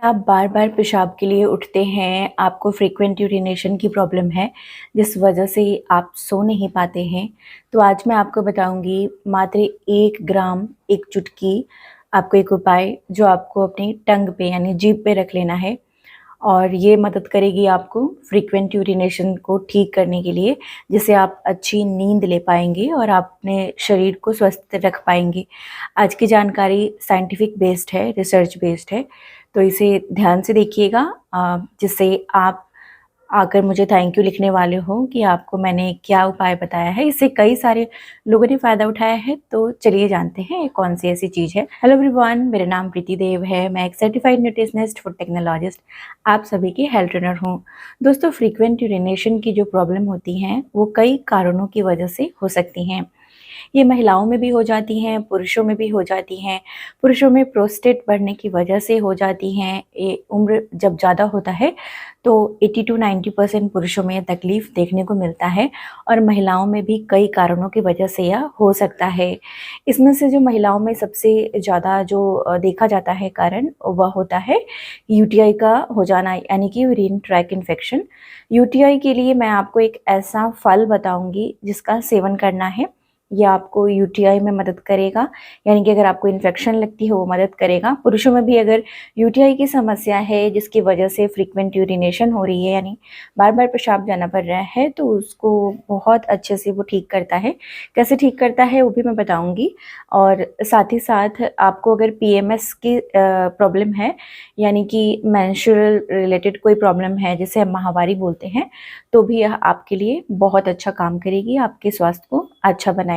आप बार-बार पेशाब के लिए उठते हैं, आपको फ्रीक्वेंट यूरिनेशन की प्रॉब्लम है, जिस वजह से आप सो नहीं पाते हैं, तो आज मैं आपको बताऊँगी मात्र 1 ग्राम, 1 चुटकी आपको एक उपाय जो आपको अपनी टंग पे यानी जीभ पे रख लेना है और ये मदद करेगी आपको फ्रीक्वेंट यूरिनेशन को ठीक करने के लिए, जिससे आप अच्छी नींद ले पाएँगे और आप अपने शरीर को स्वस्थ रख पाएँगे। आज की जानकारी साइंटिफिक बेस्ड है, रिसर्च बेस्ड है, तो इसे ध्यान से देखिएगा जिससे आप आकर मुझे थैंक यू लिखने वाले हो कि आपको मैंने क्या उपाय बताया है। इससे कई सारे लोगों ने फ़ायदा उठाया है, तो चलिए जानते हैं ये कौन-सी ऐसी चीज़ है। हेलो एवरीवन, मेरा नाम प्रीति देव है, मैं एक सर्टिफाइड न्यूट्रिशनिस्ट, फूड टेक्नोलॉजिस्ट, आप सभी की हेल्थ ट्रेनर हूँ। दोस्तों, फ्रीक्वेंट यूरिनेशन की जो प्रॉब्लम होती हैं, वो कई कारणों की वजह से हो सकती हैं। ये महिलाओं में भी हो जाती हैं, पुरुषों में भी हो जाती हैं। पुरुषों में प्रोस्टेट बढ़ने की वजह से हो जाती हैं। ये उम्र जब ज़्यादा होता है तो 80 टू 90% पुरुषों में तकलीफ़ देखने को मिलता है और महिलाओं में भी कई कारणों की वजह से यह हो सकता है। इसमें से जो महिलाओं में सबसे ज़्यादा जो देखा जाता है कारण वह होता है यूटीआई का हो जाना यानी कि यूरिन ट्रैक इन्फेक्शन। यूटीआई के लिए मैं आपको एक ऐसा फल बताऊँगी जिसका सेवन करना है। ये आपको यूटीआई में मदद करेगा, यानी कि अगर आपको इन्फेक्शन लगती है वो मदद करेगा। पुरुषों में भी अगर यूटीआई की समस्या है जिसकी वजह से फ्रीक्वेंट यूरिनेशन हो रही है यानी बार-बार पेशाब जाना पड़ रहा है, तो उसको बहुत अच्छे से वो ठीक करता है। कैसे ठीक करता है वो भी मैं बताऊँगी और साथ ही साथ आपको अगर पीएमएस की प्रॉब्लम है यानी कि मेंस्ट्रुअल रिलेटेड कोई प्रॉब्लम है जिसे हम माहवारी बोलते हैं, तो भी यह आपके लिए बहुत अच्छा काम करेगी, आपके स्वास्थ्य को अच्छा बनाएगी।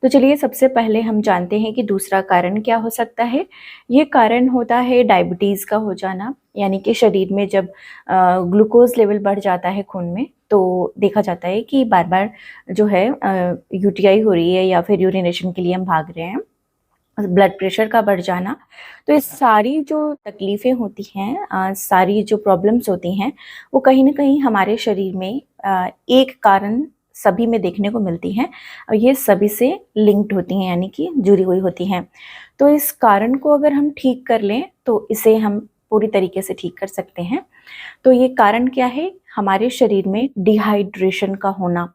तो चलिए सबसे पहले हम जानते हैं कि दूसरा कारण क्या हो सकता है। ये कारण होता है डायबिटीज़ का हो जाना, यानी कि शरीर में जब ग्लूकोज़ लेवल बढ़ जाता है खून में, तो देखा जाता है कि बार-बार जो है यूटीआई हो रही है या फिर यूरिनेशन के लिए हम भाग रहे हैं। ब्लड प्रेशर का बढ़ जाना, तो ये सारी जो तकलीफ़ें होती हैं सारी जो प्रॉब्लम्स होती हैं, वो कहीं न कहीं हमारे शरीर में एक कारण सभी में देखने को मिलती हैं और ये सभी से लिंक्ड होती हैं यानी कि जुड़ी हुई होती हैं। तो इस कारण को अगर हम ठीक कर लें, तो इसे हम पूरी तरीके से ठीक कर सकते हैं। तो ये कारण क्या है? हमारे शरीर में डिहाइड्रेशन का होना।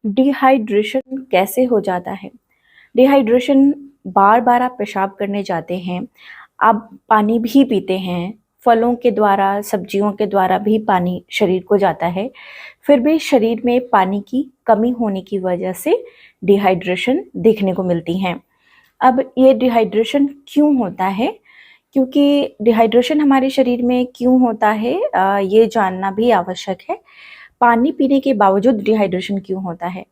डिहाइड्रेशन कैसे हो जाता है? डिहाइड्रेशन बार-बार आप पेशाब करने जाते हैं, आप पानी भी पीते हैं, फलों के द्वारा, सब्जियों के द्वारा भी पानी शरीर को जाता है, फिर भी शरीर में पानी की कमी होने की वजह से डिहाइड्रेशन देखने को मिलती हैं। अब ये डिहाइड्रेशन क्यों होता है? क्योंकि डिहाइड्रेशन हमारे शरीर में क्यों होता है ये जानना भी आवश्यक है। पानी पीने के बावजूद डिहाइड्रेशन क्यों होता है?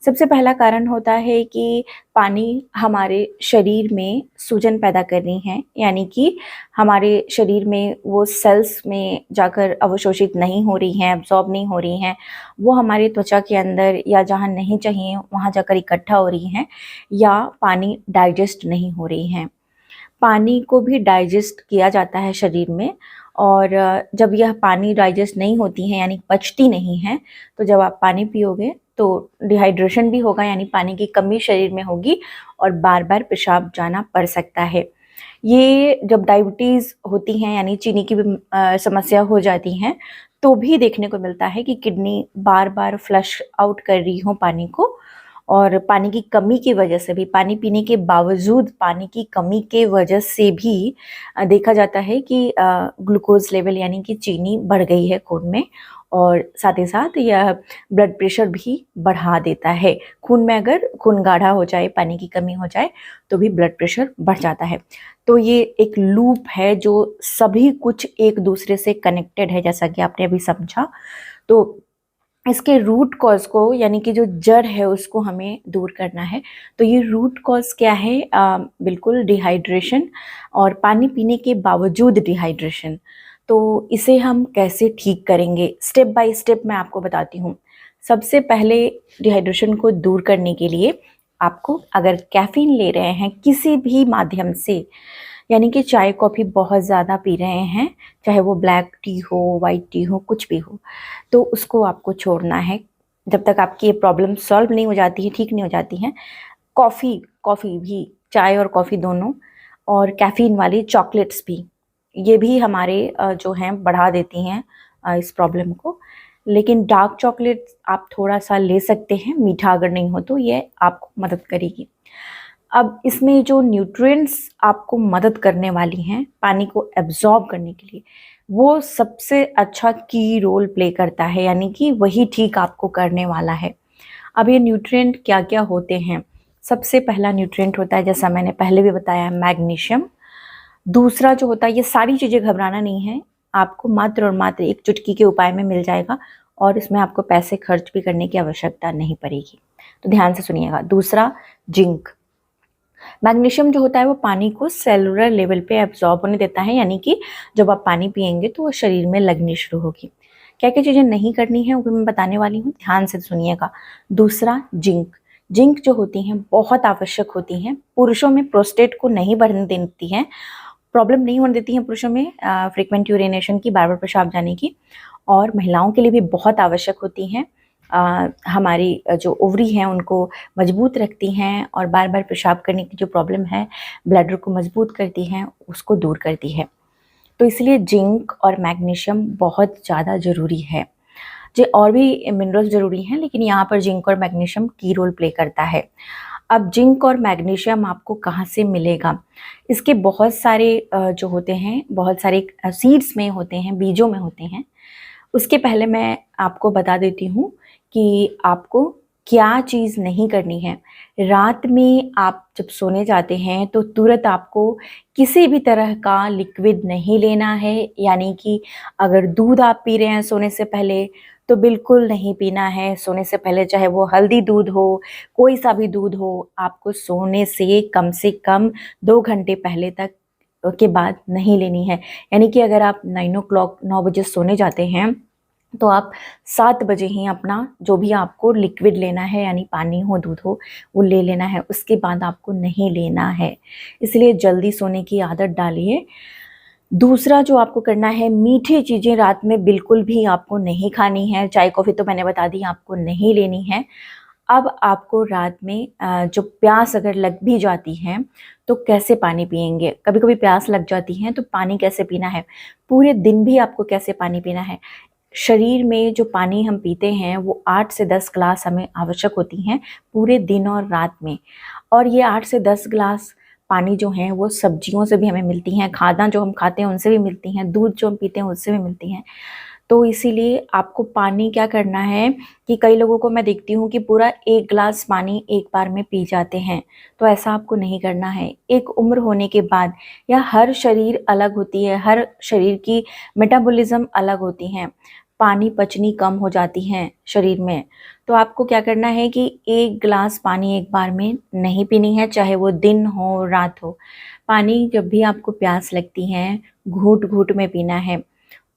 सबसे पहला कारण होता है कि पानी हमारे शरीर में सूजन पैदा कर रही हैं, यानी कि हमारे शरीर में वो सेल्स में जाकर अवशोषित नहीं हो रही हैं, एब्ज़ॉर्ब नहीं हो रही हैं, वो हमारी त्वचा के अंदर या जहाँ नहीं चाहिए वहाँ जाकर इकट्ठा हो रही हैं या पानी डाइजेस्ट नहीं हो रही हैं। पानी को भी डाइजेस्ट किया जाता है शरीर में और जब यह पानी डाइजेस्ट नहीं होती हैं यानी पचती नहीं हैं, तो जब आप पानी पियोगे तो डिहाइड्रेशन भी होगा यानी पानी की कमी शरीर में होगी और बार-बार पेशाब जाना पड़ सकता है। ये जब डायबिटीज़ होती हैं यानी चीनी की भी समस्या हो जाती हैं, तो भी देखने को मिलता है कि किडनी बार-बार फ्लश आउट कर रही हो पानी को और पानी की कमी की वजह से भी, पानी पीने के बावजूद पानी की कमी के वजह से भी देखा जाता है कि ग्लूकोज़ लेवल यानी कि चीनी बढ़ गई है खून में और साथ ही साथ यह ब्लड प्रेशर भी बढ़ा देता है। खून में अगर खून गाढ़ा हो जाए, पानी की कमी हो जाए, तो भी ब्लड प्रेशर बढ़ जाता है। तो ये एक लूप है जो सभी कुछ एक दूसरे से कनेक्टेड है, जैसा कि आपने अभी समझा। तो इसके रूट कॉज़ को यानी कि जो जड़ है उसको हमें दूर करना है। तो ये रूट कॉज़ क्या है? बिल्कुल डिहाइड्रेशन और पानी पीने के बावजूद डिहाइड्रेशन। तो इसे हम कैसे ठीक करेंगे? स्टेप बाय स्टेप मैं आपको बताती हूँ। सबसे पहले डिहाइड्रेशन को दूर करने के लिए आपको अगर कैफ़ीन ले रहे हैं किसी भी माध्यम से, यानी कि चाय कॉफ़ी बहुत ज़्यादा पी रहे हैं, चाहे वो ब्लैक टी हो, व्हाइट टी हो, कुछ भी हो, तो उसको आपको छोड़ना है। जब तक आपकी ये प्रॉब्लम सॉल्व नहीं हो जाती है, ठीक नहीं हो जाती हैं। कॉफ़ी कॉफ़ी भी, चाय और कॉफ़ी दोनों और कैफ़ीन वाली चॉकलेट्स भी, ये भी हमारे जो हैं बढ़ा देती हैं इस प्रॉब्लम को। लेकिन डार्क चॉकलेट आप थोड़ा सा ले सकते हैं, मीठा अगर नहीं हो तो ये आपको मदद करेगी। अब इसमें जो न्यूट्रिएंट्स आपको मदद करने वाली हैं पानी को एब्जॉर्ब करने के लिए, वो सबसे अच्छा की रोल प्ले करता है, यानी कि वही ठीक आपको करने वाला है। अब ये न्यूट्रिएंट क्या क्या होते हैं? सबसे पहला न्यूट्रिएंट होता है, जैसा मैंने पहले भी बताया, मैग्नीशियम। दूसरा जो होता है, ये सारी चीज़ें घबराना नहीं है, आपको मात्र और मात्र एक चुटकी के उपाय में मिल जाएगा और इसमें आपको पैसे खर्च भी करने की आवश्यकता नहीं पड़ेगी। तो ध्यान से सुनिएगा। दूसरा, जिंक। मैग्नीशियम जो होता है वो पानी को सेलुलर लेवल पे एब्जॉर्ब होने देता है, यानी कि जब आप पानी पिएंगे तो वो शरीर में लगनी शुरू होगी। क्या क्या चीज़ें नहीं करनी है वो भी मैं बताने वाली हूँ, ध्यान से सुनिएगा। दूसरा, जिंक। जिंक जो होती हैं बहुत आवश्यक होती हैं। पुरुषों में प्रोस्टेट को नहीं बढ़ने देती हैं, प्रॉब्लम नहीं होने देती हैं पुरुषों में फ्रीक्वेंट यूरिनेशन की, बार बार पेशाब जाने की। और महिलाओं के लिए भी बहुत आवश्यक होती हैं। हमारी जो ओवरी हैं उनको मजबूत रखती हैं और बार बार पेशाब करने की जो प्रॉब्लम है, ब्लैडर को मजबूत करती हैं, उसको दूर करती है। तो इसलिए जिंक और मैग्नीशियम बहुत ज़्यादा ज़रूरी है। जी, और भी मिनरल्स ज़रूरी हैं, लेकिन यहाँ पर जिंक और मैग्नीशियम की रोल प्ले करता है। अब जिंक और मैग्नीशियम आपको कहाँ से मिलेगा? इसके बहुत सारे जो होते हैं, बहुत सारे सीड्स में होते हैं, बीजों में होते हैं। उसके पहले मैं आपको बता देती हूँ कि आपको क्या चीज़ नहीं करनी है। रात में आप जब सोने जाते हैं तो तुरंत आपको किसी भी तरह का लिक्विड नहीं लेना है, यानी कि अगर दूध आप पी रहे हैं सोने से पहले तो बिल्कुल नहीं पीना है सोने से पहले, चाहे वो हल्दी दूध हो, कोई सा भी दूध हो, आपको सोने से कम 2 घंटे पहले तक के बाद नहीं लेनी है। यानी कि अगर आप 9 बजे सोने जाते हैं तो आप 7 बजे ही अपना जो भी आपको लिक्विड लेना है, यानी पानी हो, दूध हो, वो ले लेना है, उसके बाद आपको नहीं लेना है। इसलिए जल्दी सोने की आदत डालिए। दूसरा जो आपको करना है, मीठी चीज़ें रात में बिल्कुल भी आपको नहीं खानी है। चाय कॉफ़ी तो मैंने बता दी आपको नहीं लेनी है। अब आपको रात में जो प्यास अगर लग भी जाती है तो कैसे पानी पिएंगे? कभी-कभी प्यास लग जाती है तो पानी कैसे पीना है? पूरे दिन भी आपको कैसे पानी पीना है? शरीर में जो पानी हम पीते हैं वो 8 से 10 ग्लास हमें आवश्यक होती हैं पूरे दिन और रात में। और ये 8 से 10 ग्लास पानी जो हैं वो सब्जियों से भी हमें मिलती हैं, खाना जो हम खाते हैं उनसे भी मिलती हैं, दूध जो हम पीते हैं उससे भी मिलती हैं। तो इसीलिए आपको पानी क्या करना है कि कई लोगों को मैं देखती हूँ कि पूरा 1 ग्लास पानी एक बार में पी जाते हैं, तो ऐसा आपको नहीं करना है। एक उम्र होने के बाद, या हर शरीर अलग होती है, हर शरीर की मेटाबॉलिज्म अलग होती हैं, पानी पचनी कम हो जाती हैं शरीर में। तो आपको क्या करना है कि 1 ग्लास पानी एक बार में नहीं पीनी है, चाहे वो दिन हो, रात हो। पानी जब भी आपको प्यास लगती है, घूँट-घूँट में पीना है।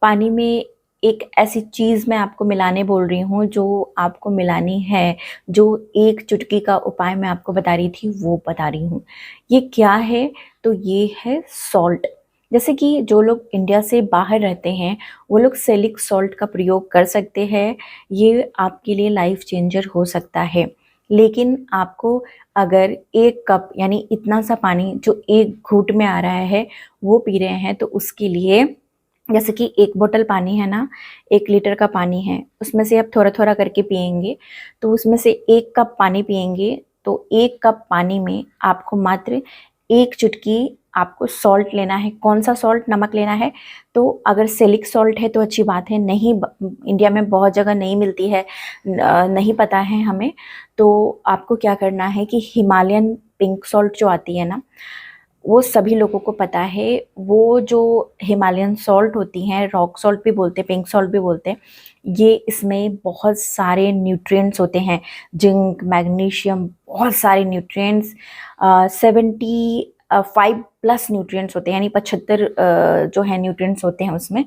पानी में एक ऐसी चीज़ मैं आपको मिलाने बोल रही हूँ जो आपको मिलानी है, जो एक चुटकी का उपाय मैं आपको बता रही थी वो बता रही हूँ। ये क्या है? तो ये है सॉल्ट। जैसे कि जो लोग इंडिया से बाहर रहते हैं वो लोग सेलिक सॉल्ट का प्रयोग कर सकते हैं, ये आपके लिए लाइफ चेंजर हो सकता है। लेकिन आपको अगर 1 कप यानी इतना सा पानी जो 1 घूँट में आ रहा है वो पी रहे हैं, तो उसके लिए, जैसे कि 1 बोतल पानी है ना, 1 लीटर का पानी है, उसमें से आप थोड़ा-थोड़ा करके पिएँगे, तो उसमें से 1 कप पानी पिएँगे, तो 1 कप पानी में आपको मात्र 1 चुटकी आपको सॉल्ट लेना है। कौन-सा सॉल्ट? नमक लेना है। तो अगर सिलिक सॉल्ट है तो अच्छी बात है, नहीं इंडिया में बहुत जगह नहीं मिलती है, नहीं पता है हमें, तो आपको क्या करना है कि हिमालयन पिंक सॉल्ट जो आती है ना, वो सभी लोगों को पता है। वो जो हिमालयन सॉल्ट होती हैं, रॉक सॉल्ट भी बोलते हैं, पिंक सॉल्ट भी बोलते हैं, ये इसमें बहुत सारे न्यूट्रिएंट्स होते हैं, जिंक, मैग्नीशियम, बहुत सारे न्यूट्रिएंट्स, 75 प्लस न्यूट्रिएंट्स होते हैं, यानी 75 जो है न्यूट्रिएंट्स होते हैं उसमें।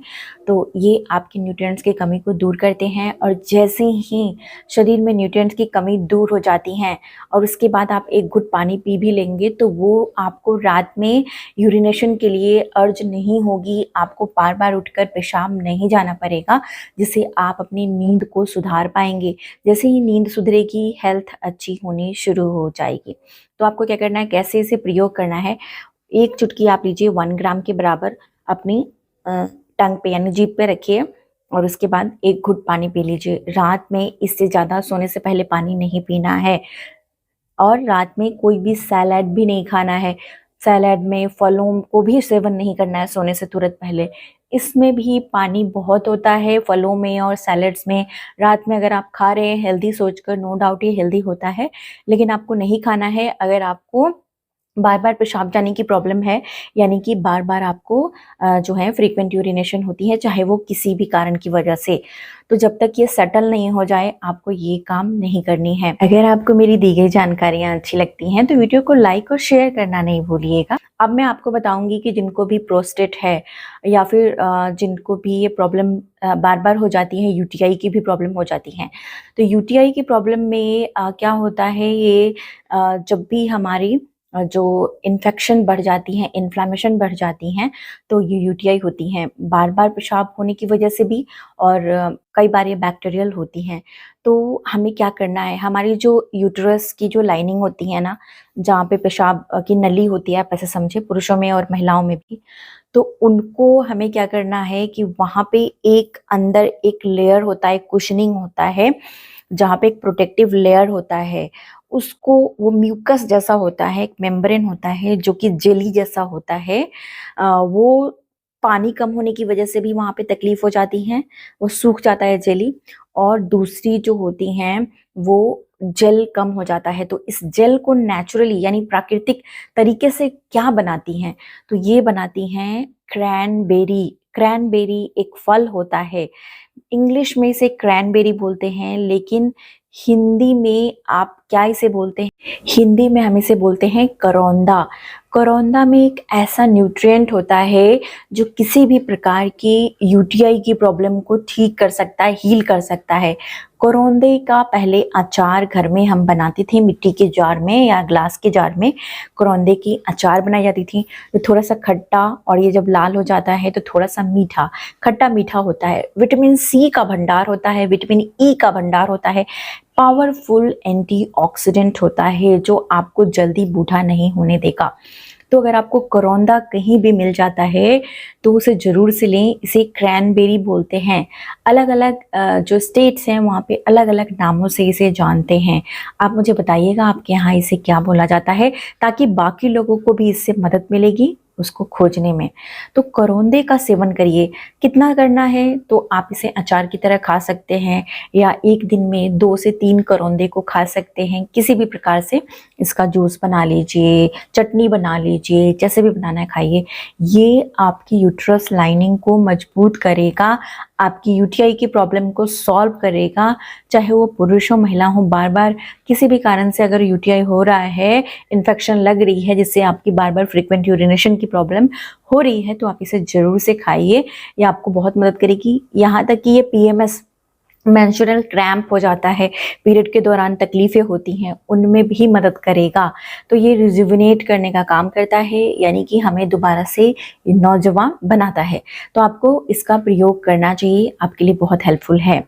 तो ये आपके न्यूट्रिएंट्स की कमी को दूर करते हैं, और जैसे ही शरीर में न्यूट्रिएंट्स की कमी दूर हो जाती है और उसके बाद आप 1 घुट पानी पी भी लेंगे तो वो आपको रात में यूरिनेशन के लिए अर्ज नहीं होगी, आपको बार बार उठकर पेशाब नहीं जाना पड़ेगा, जिससे आप अपनी नींद को सुधार पाएंगे। जैसे ही नींद सुधरेगी, हेल्थ अच्छी होनी शुरू हो जाएगी। तो आपको क्या करना है, कैसे इसे प्रयोग करना है? 1 चुटकी आप लीजिए 1 ग्राम के बराबर। अपनी टंग पे यानी जीभ पे रखिए और उसके बाद एक घुट पानी पी लीजिए। रात में इससे ज़्यादा सोने से पहले पानी नहीं पीना है और रात में कोई भी सैलेड भी नहीं खाना है। सैलेड में फलों को भी सेवन नहीं करना है सोने से तुरंत पहले। इसमें भी पानी बहुत होता है, फलों में और सैलेड्स में। रात में अगर आप खा रहे हैं हेल्दी सोचकर, नो डाउट ये हेल्दी होता है, लेकिन आपको नहीं खाना है अगर आपको बार-बार पेशाब जाने की प्रॉब्लम है, यानी कि बार-बार आपको जो है फ्रीक्वेंट यूरिनेशन होती है, चाहे वो किसी भी कारण की वजह से। तो जब तक ये सेटल नहीं हो जाए, आपको ये काम नहीं करनी है। अगर आपको मेरी दी गई जानकारियाँ अच्छी लगती हैं, तो वीडियो को लाइक और शेयर करना नहीं भूलिएगा। अब मैं आपको बताऊँगी कि जिनको भी प्रोस्टेट है या फिर जिनको भी ये प्रॉब्लम बार-बार हो जाती है, यूटीआई की भी प्रॉब्लम हो जाती है। तो यूटीआई की प्रॉब्लम में क्या होता है, ये जब भी हमारी जो इन्फेक्शन बढ़ जाती हैं, इन्फ्लेमेशन बढ़ जाती हैं, तो ये यूटीआई होती हैं। बार-बार पेशाब होने की वजह से भी और कई बार ये बैक्टीरियल होती हैं। तो हमें क्या करना है, हमारी जो यूटेरस की जो लाइनिंग होती है ना, जहाँ पे पेशाब की नली होती है, आप ऐसे समझिए, पुरुषों में और महिलाओं में भी, तो उनको हमें क्या करना है कि वहाँ पे एक अंदर एक लेयर होता है, कुशनिंग होता है, जहाँ पे एक प्रोटेक्टिव लेयर होता है, उसको वो म्यूकस जैसा होता है, एक मेम्ब्रेन होता है जो कि जेली जैसा होता है। वो पानी कम होने की वजह से भी वहाँ पे तकलीफ हो जाती है, वो सूख जाता है जेली। और दूसरी जो होती हैं वो जेल कम हो जाता है। तो इस जेल को नेचुरली यानी प्राकृतिक तरीके से क्या बनाती हैं, तो ये बनाती हैं क्रैनबेरी। क्रैनबेरी एक फल होता है, इंग्लिश में इसे क्रैनबेरी बोलते हैं, लेकिन हिंदी में आप क्या इसे बोलते हैं, हिंदी में हम इसे बोलते हैं करौंदा। करौंदा में एक ऐसा न्यूट्रिएंट होता है जो किसी भी प्रकार की यूटीआई की प्रॉब्लम को ठीक कर सकता है, हील कर सकता है। करौंदे का पहले अचार घर में हम बनाते थे, मिट्टी के जार में या ग्लास के जार में करौंदे की अचार बनाई जाती थी। तो थोड़ा सा खट्टा और ये जब लाल हो जाता है तो थोड़ा सा मीठा, खट्टा मीठा होता है। विटामिन सी का भंडार होता है, विटामिन ई का भंडार होता है, पावरफुल एंटीऑक्सीडेंट होता है जो आपको जल्दी बूढ़ा नहीं होने देगा। तो अगर आपको करौंदा कहीं भी मिल जाता है तो उसे ज़रूर से लें, इसे क्रैनबेरी बोलते हैं। अलग अलग जो स्टेट्स हैं वहाँ पे अलग अलग नामों से इसे जानते हैं। आप मुझे बताइएगा आपके यहाँ इसे क्या बोला जाता है, ताकि बाकी लोगों को भी इससे मदद मिलेगी उसको खोजने में। तो करौंदे का सेवन करिए। कितना करना है, तो आप इसे अचार की तरह खा सकते हैं या एक दिन में 2 से 3 करौंदे को खा सकते हैं। किसी भी प्रकार से इसका जूस बना लीजिए, चटनी बना लीजिए, जैसे भी बनाना है खाइए। ये आपकी यूट्रस लाइनिंग को मजबूत करेगा, आपकी यूटीआई की प्रॉब्लम को सॉल्व करेगा, चाहे वो पुरुष हो महिला हो। बार बार किसी भी कारण से अगर यूटीआई हो रहा है, इन्फेक्शन लग रही है जिससे आपकी बार बार फ्रीक्वेंट यूरिनेशन की प्रॉब्लम हो रही है, तो आप इसे ज़रूर से खाइए। ये आपको बहुत मदद करेगी। यहाँ तक कि ये पीएमएस, मेंस्ट्रुअल क्रैम्प हो जाता है, पीरियड के दौरान तकलीफ़ें होती हैं, उनमें भी मदद करेगा। तो ये रिजुविनेट करने का काम करता है, यानी कि हमें दोबारा से नौजवान बनाता है। तो आपको इसका प्रयोग करना चाहिए, आपके लिए बहुत हेल्पफुल है।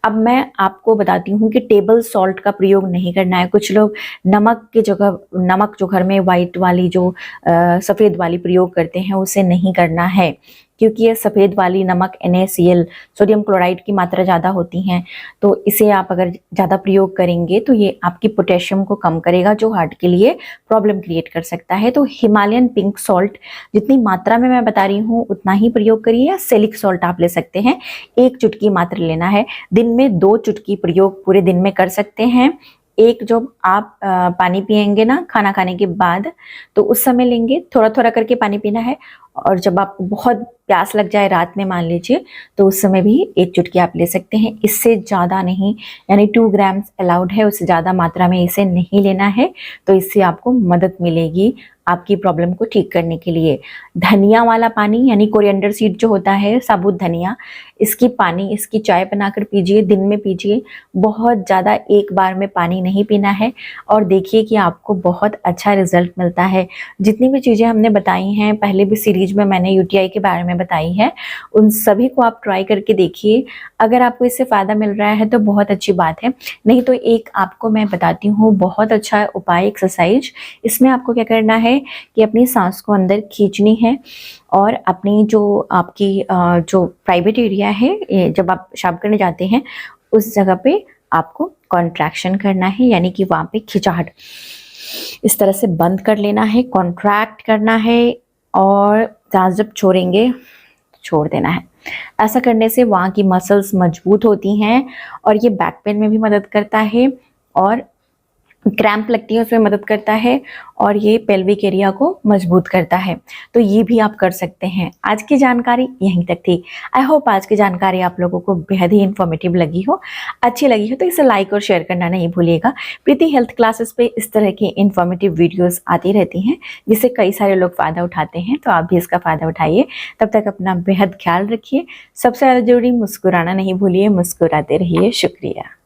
अब मैं आपको बताती हूँ कि टेबल सॉल्ट का प्रयोग नहीं करना है। कुछ लोग नमक की जगह, नमक जो घर में वाइट वाली जो सफ़ेद वाली प्रयोग करते हैं, उसे नहीं करना है, क्योंकि ये सफ़ेद वाली नमक NaCl, सोडियम क्लोराइड की मात्रा ज़्यादा होती हैं। तो इसे आप अगर ज़्यादा प्रयोग करेंगे तो ये आपकी पोटेशियम को कम करेगा, जो हार्ट के लिए प्रॉब्लम क्रिएट कर सकता है। तो हिमालयन पिंक सॉल्ट जितनी मात्रा में मैं बता रही हूँ उतना ही प्रयोग करिए, या सेलिक सॉल्ट आप ले सकते हैं, 1 चुटकी मात्र लेना है। दिन में 2 चुटकी प्रयोग पूरे दिन में कर सकते हैं। एक जब आप पानी पिएंगे ना खाना खाने के बाद, तो उस समय लेंगे, थोड़ा थोड़ा करके पानी पीना है। और जब आपको बहुत प्यास लग जाए रात में मान लीजिए, तो उस समय भी 1 चुटकी आप ले सकते हैं। इससे ज़्यादा नहीं, यानी 2 ग्राम्स अलाउड है, उससे ज़्यादा मात्रा में इसे नहीं लेना है। तो इससे आपको मदद मिलेगी आपकी प्रॉब्लम को ठीक करने के लिए। धनिया वाला पानी, यानी कोरिएंडर सीड जो होता है, साबुत धनिया, इसकी चाय बनाकर पीजिए, दिन में पीजिए। बहुत ज़्यादा एक बार में पानी नहीं पीना है, और देखिए कि आपको बहुत अच्छा रिजल्ट मिलता है। जितनी भी चीज़ें हमने बताई हैं, पहले भी सीरीज चीज़ में मैंने यूटीआई के बारे में बताई है, उन सभी को आप ट्राई करके देखिए। अगर आपको इससे फ़ायदा मिल रहा है तो बहुत अच्छी बात है, नहीं तो एक आपको मैं बताती हूँ बहुत अच्छा उपाय, एक्सरसाइज। इसमें आपको क्या करना है कि अपनी सांस को अंदर खींचनी है और अपनी जो आपकी जो प्राइवेट एरिया है, जब आप पेशाब करने जाते हैं उस जगह पे आपको कॉन्ट्रैक्शन करना है, यानी कि वहाँ पे खिंचाहट इस तरह से बंद कर लेना है, कॉन्ट्रैक्ट करना है और सांस जब छोड़ेंगे छोड़ देना है। ऐसा करने से वहाँ की मसल्स मजबूत होती हैं और ये बैक पेन में भी मदद करता है और क्रैम्प लगती है उसमें मदद करता है और ये पेल्विक एरिया को मजबूत करता है। तो ये भी आप कर सकते हैं। आज की जानकारी यहीं तक थी। आई होप आज की जानकारी आप लोगों को बेहद ही इन्फॉर्मेटिव लगी हो, अच्छी लगी हो तो इसे लाइक और शेयर करना नहीं भूलिएगा। प्रीति हेल्थ क्लासेस पे इस तरह की इन्फॉर्मेटिव वीडियोस आती रहती हैं जिससे कई सारे लोग फ़ायदा उठाते हैं, तो आप भी इसका फ़ायदा उठाइए। तब तक अपना बेहद ख्याल रखिए। सबसे ज़्यादा जरूरी मुस्कुराना नहीं भूलिए, मुस्कुराते रहिए। शुक्रिया।